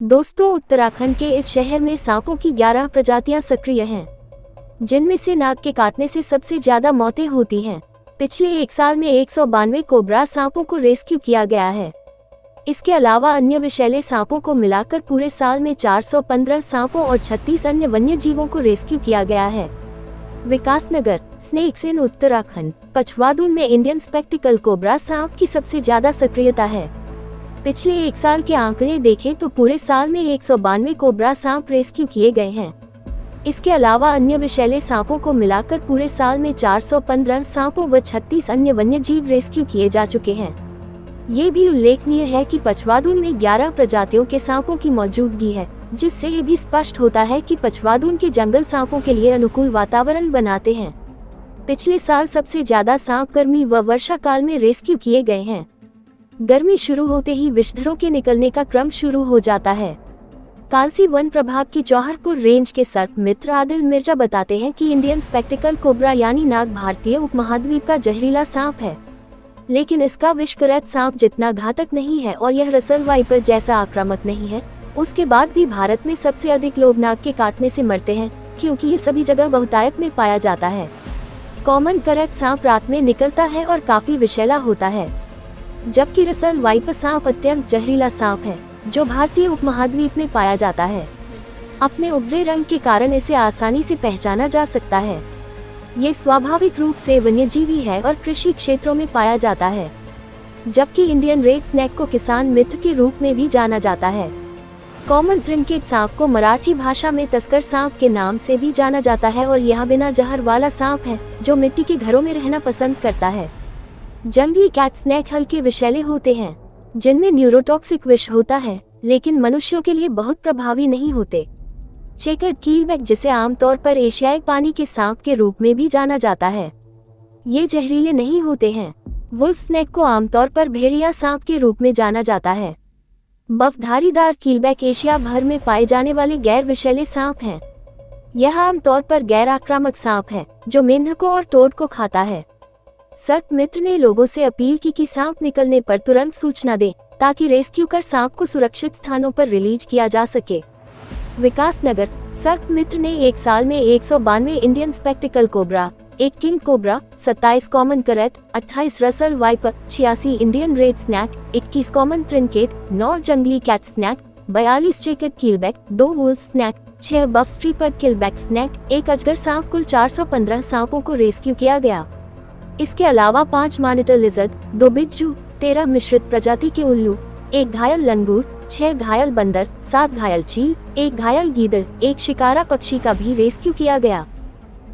दोस्तों, उत्तराखंड के इस शहर में सांपों की 11 प्रजातियां सक्रिय हैं, जिनमें से नाग के काटने से सबसे ज्यादा मौतें होती हैं। पिछले एक साल में 192 कोबरा सांपों को रेस्क्यू किया गया है। इसके अलावा अन्य विषैले सांपों को मिलाकर पूरे साल में 415 सांपों और 36 अन्य वन्य जीवों को रेस्क्यू किया गया है। विकासनगर, स्नेक्स इन उत्तराखंड, पछवादुन में इंडियन स्पेक्टिकल कोबरा सांप की सबसे ज्यादा सक्रियता है। पिछले एक साल के आंकड़े देखें तो पूरे साल में 192 कोबरा सांप रेस्क्यू किए गए हैं। इसके अलावा अन्य विषैले सांपों को मिलाकर पूरे साल में 415 सांपों व 36 अन्य वन्य जीव रेस्क्यू किए जा चुके हैं। ये भी उल्लेखनीय है कि पछवादुन में 11 प्रजातियों के सांपों की मौजूदगी है, जिससे ये भी स्पष्ट होता है कि पछवादुन के जंगल सांपों के लिए अनुकूल वातावरण बनाते हैं। पिछले साल सबसे ज्यादा सांप गर्मी व वर्षा काल में रेस्क्यू किए गए हैं। गर्मी शुरू होते ही विषधरों के निकलने का क्रम शुरू हो जाता है। कालसी वन प्रभाग की जौहरपुर रेंज के सर्प मित्र आदिल मिर्जा बताते हैं कि इंडियन स्पेक्टिकल कोबरा यानी नाग भारतीय उपमहाद्वीप का जहरीला सांप है, लेकिन इसका विषकरत सांप जितना घातक नहीं है और यह रसल वाइपर जैसा आक्रामक नहीं है। उसके बाद भी भारत में सबसे अधिक लोग नाग के काटने से मरते हैं, क्योंकि ये सभी जगह बहुतायत में पाया जाता है। कॉमन करत सांप रात में निकलता है और काफी विषैला होता है, जबकि रसल वाइपर सांप अत्यंत जहरीला सांप है, जो भारतीय उपमहाद्वीप में पाया जाता है। अपने उभरे रंग के कारण इसे आसानी से पहचाना जा सकता है। ये स्वाभाविक रूप से वन्यजीवी है और कृषि क्षेत्रों में पाया जाता है, जबकि इंडियन रेड स्नेक को किसान मित्र के रूप में भी जाना जाता है। कॉमन ट्रिंकेट सांप को मराठी भाषा में तस्कर सांप के नाम से भी जाना जाता है और यह बिना जहर वाला सांप है, जो मिट्टी के घरों में रहना पसंद करता है। जंगली कैट स्नेक हल्के विषैले होते हैं, जिनमें न्यूरोटॉक्सिक विष होता है, लेकिन मनुष्यों के लिए बहुत प्रभावी नहीं होते। चेकर्ड कीलबैक, जिसे आमतौर पर एशियाई पानी के सांप के रूप में भी जाना जाता है, ये जहरीले नहीं होते हैं। वुल्फ स्नेक को आमतौर पर भेड़िया सांप के रूप में जाना जाता है। बफधारीदार कीलबैक एशिया भर में पाए जाने वाले गैर विषैले सांप हैं। यह आमतौर पर गैर आक्रामक सांप है, जो मेंढकों और टोड को खाता है। सर्प मित्र ने लोगों से अपील की कि सांप निकलने पर तुरंत सूचना दें, ताकि रेस्क्यू कर सांप को सुरक्षित स्थानों पर रिलीज किया जा सके। विकासनगर, सर्प मित्र ने एक साल में 192 Indian spectacle cobra, 1 king cobra, 27 common krait, 28 Russell viper, 86 Indian red snake, 21 common trinket, 9 जंगली cat snake, 42 checkered keelback, 2 wolf snake, 6 buff striped keelback snake, 1 अजगर सांप, कुल 415 सांपों को रेस्क्यू किया गया। इसके अलावा 5 मॉनिटर लिजर्ड, 2 बिज्जू, 13 मिश्रित प्रजाति के उल्लू, 1 घायल लंगूर, 6 घायल बंदर, 7 घायल चील, 1 घायल गीदड़, 1 शिकारा पक्षी का भी रेस्क्यू किया गया।